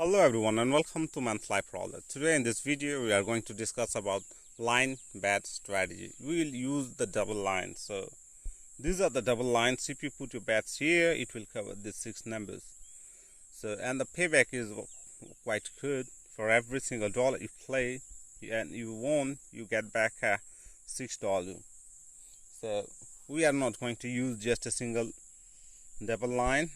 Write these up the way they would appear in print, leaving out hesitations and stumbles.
Hello everyone and welcome to Monthly Roulette. Today in this video we are going to discuss about line bet strategy. We will use the double line. So these are the double lines. If you put your bets here, it will cover these 6 numbers. So and the payback is quite good. For every single dollar you play and you won, you get back $6. So we are not going to use just a single double line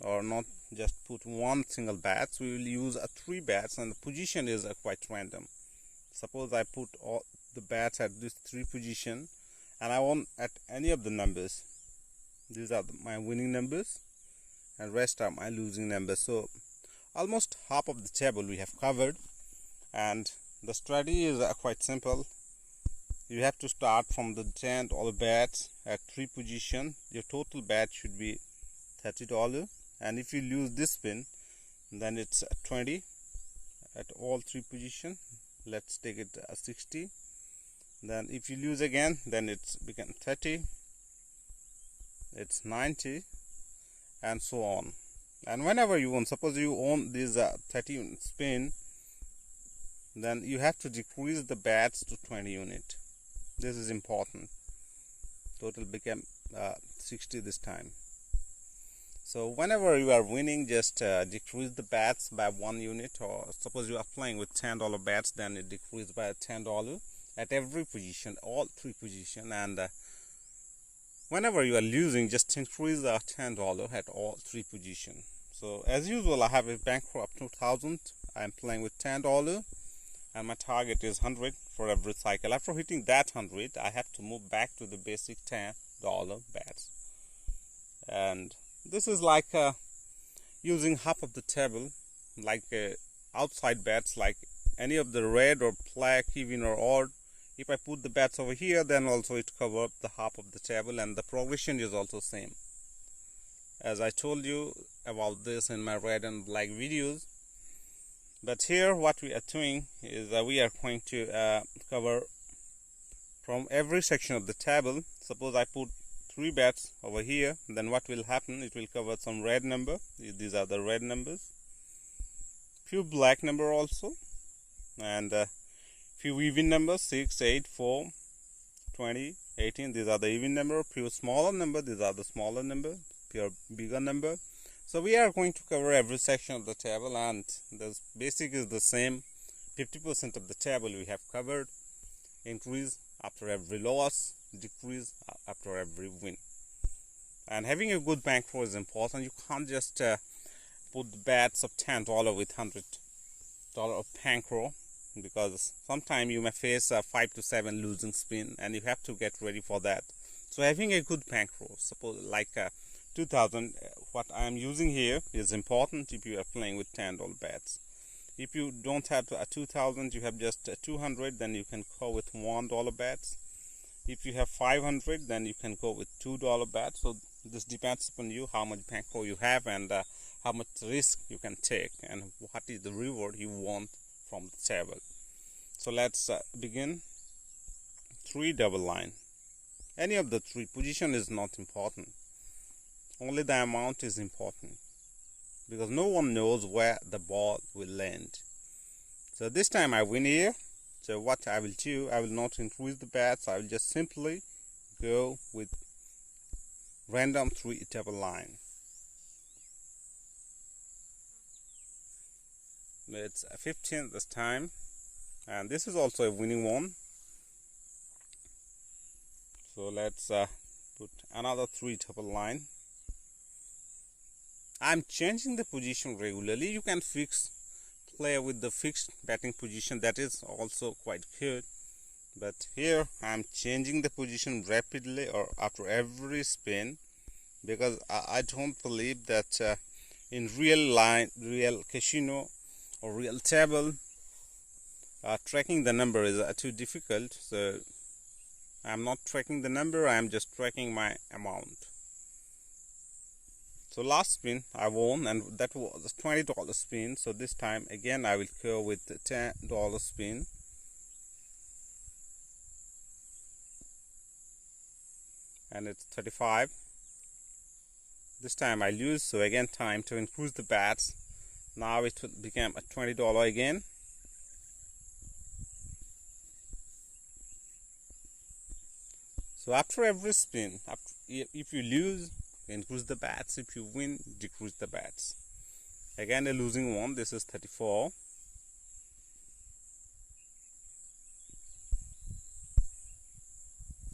or not just put one single bet. We will use 3 bets and the position is quite random. Suppose I put all the bets at this 3 position and I won at any of the numbers. These are my winning numbers and rest are my losing numbers. So almost half of the table we have covered, and the strategy is quite simple. You have to start from the $10 bets at 3 position. Your total bet should be $30, and if you lose this spin then it's 20 at all 3 position. Let's take it 60. Then if you lose again, then it's become 30, it's 90, and so on. And whenever you own, suppose you own this 30 unit spin, then you have to decrease the bets to 20 unit. This is important. Total became 60 this time. So whenever you are winning, just decrease the bets by 1 unit, or suppose you are playing with $10 bets, then it decreases by $10 at every position, all 3 position. And whenever you are losing, just increase the $10 at all 3 position. So as usual, I have a bankroll of 2,000. I am playing with $10 and my target is 100 for every cycle. After hitting that 100, I have to move back to the basic $10 bets. And this is like using half of the table, like outside bets, like any of the red or black, even or odd. If I put the bets over here, then also it covers the half of the table, and the progression is also same. As I told you about this in my red and black videos. But here what we are doing is we are going to cover from every section of the table. Suppose I put 3 bets over here, then what will happen, it will cover some red number. These are the red numbers, few black number also, and few even numbers, 6, 8, 4, 20, 18. These are the even number. Few smaller number, these are the smaller number. Few bigger number. So we are going to cover every section of the table, and the basic is the same. 50% of the table we have covered. Increase after every loss, decrease after every win. And having a good bankroll is important. You can't just put the bets of $10 with $100 of bankroll, because sometimes you may face a 5 to 7 losing spin and you have to get ready for that. So having a good bankroll, suppose like 2,000, what I am using here is important if you are playing with $10 bets. If you don't have 2,000, you have just 200, then you can go with $1 bets. If you have 500, then you can go with $2 bets. So this depends upon you, how much bankroll you have, and how much risk you can take, and what is the reward you want from the table. So let's begin. 3 double line. Any of the 3 position is not important. Only the amount is important, because no one knows where the ball will land. So this time I win here. So what I will do, I will not increase the bets. I will just simply go with random 3 double line. It's 15 this time, and this is also a winning one. So let's put another 3 double line. I'm changing the position regularly. You can play with the fixed betting position, that is also quite good. But here I'm changing the position rapidly or after every spin, because I don't believe that in real casino or real table, tracking the number is too difficult. So I'm not tracking the number, I'm just tracking my amount. So last spin I won, and that was a $20 spin. So this time again I will go with the $10 spin. And it's 35. This time I lose, so again time to increase the bets. Now it will become a $20 again. So after every spin, if you lose, increase the bets. If you win, decrease the bets. Again a losing one. This is 34.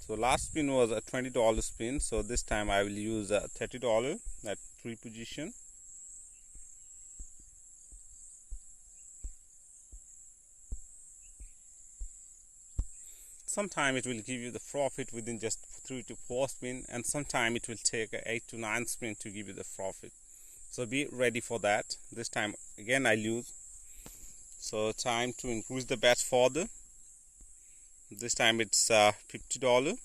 So last spin was a $20 spin, so this time I will use a $30 at 3 position. Sometime it will give you the profit within just 3 to 4 spin, and sometime it will take 8 to 9 spin to give you the profit. So be ready for that. This time again I lose, so time to increase the bets further. This time it's $50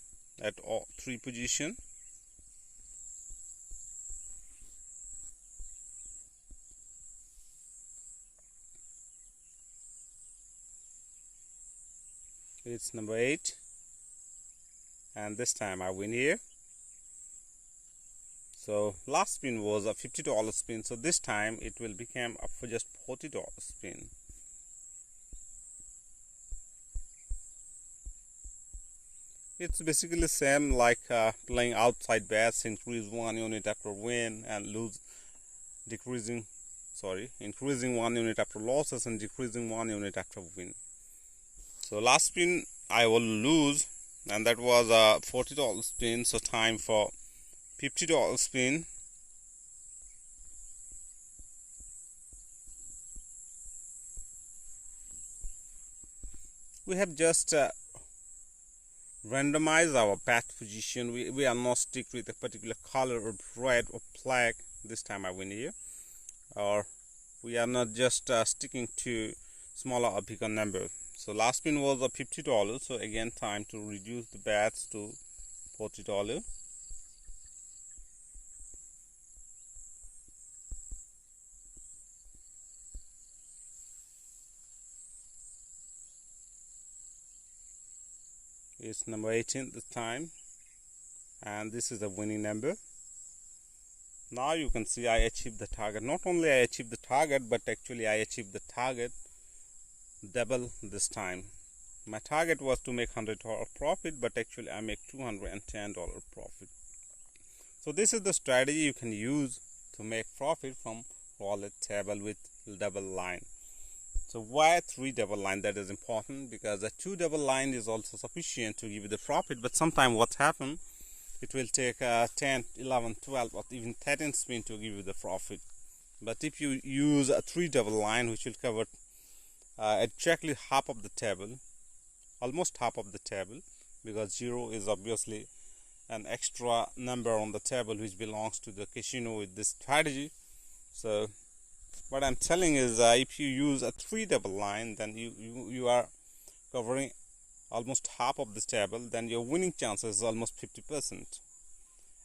at all 3 position. It's number 8, and this time I win here. So last spin was a $50 spin, so this time it will become up for just $40 spin. It's basically the same like playing outside bets, increase 1 unit after win and lose, increasing 1 unit after losses and decreasing 1 unit after win. So last spin I will lose, and that was a $40 spin, so time for $50 spin. We have just randomized our bet position. We are not stick with a particular color or red or black. This time I win here. Or we are not just sticking to smaller or bigger number. So last spin was a $50, so again time to reduce the bets to $40. It's number 18 this time, and this is a winning number. Now you can see I achieved the target. Not only I achieved the target, but actually I achieved the target double this time. My target was to make $100 profit, but actually I make $210 profit. So this is the strategy you can use to make profit from Roulette table with double line. So why 3 double line? That is important, because a 2 double line is also sufficient to give you the profit, but sometimes what happens, it will take 10, 11, 12 or even 13 spin to give you the profit. But if you use a 3 double line, which will cover exactly half of the table, almost half of the table, because 0 is obviously an extra number on the table which belongs to the casino with this strategy. So what I'm telling is if you use a 3 double line, then you are covering almost half of this table, then your winning chances is almost 50%.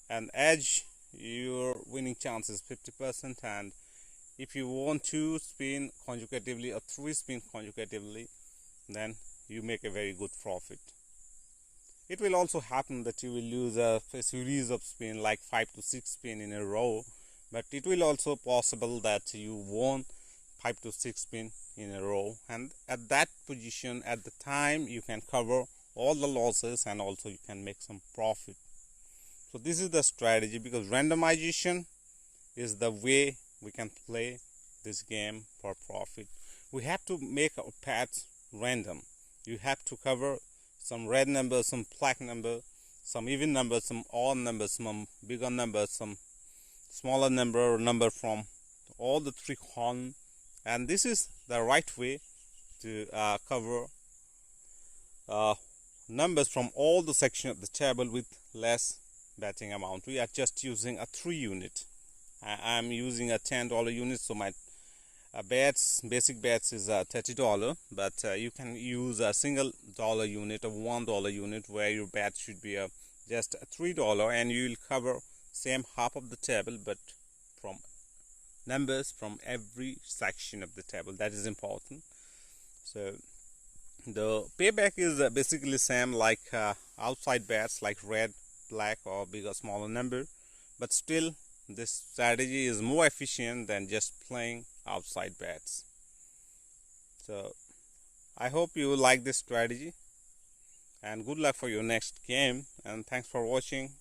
And edge, your winning chance is 50%, and if you want to spin consecutively or 3 spin consecutively, then you make a very good profit. It will also happen that you will lose a series of spin like 5 to 6 spin in a row, but it will also possible that you won 5 to 6 spin in a row, and at that position, at the time, you can cover all the losses and also you can make some profit. So this is the strategy, because randomization is the way we can play this game for profit. We have to make our bets random. You have to cover some red numbers, some black number, some even numbers, some odd numbers, some bigger numbers, some smaller number or number from all the 3 columns, and this is the right way to cover numbers from all the section of the table with less betting amount. We are just using a 3 unit. I'm using a $10 unit, so my basic bets is $30, but you can use a single dollar unit or $1 unit where your bet should be just $3, and you will cover same half of the table, but from numbers from every section of the table. That is important. So the payback is basically same like outside bets like red, black or bigger smaller number, but still this strategy is more efficient than just playing outside bats. So I hope you like this strategy, and good luck for your next game, and thanks for watching.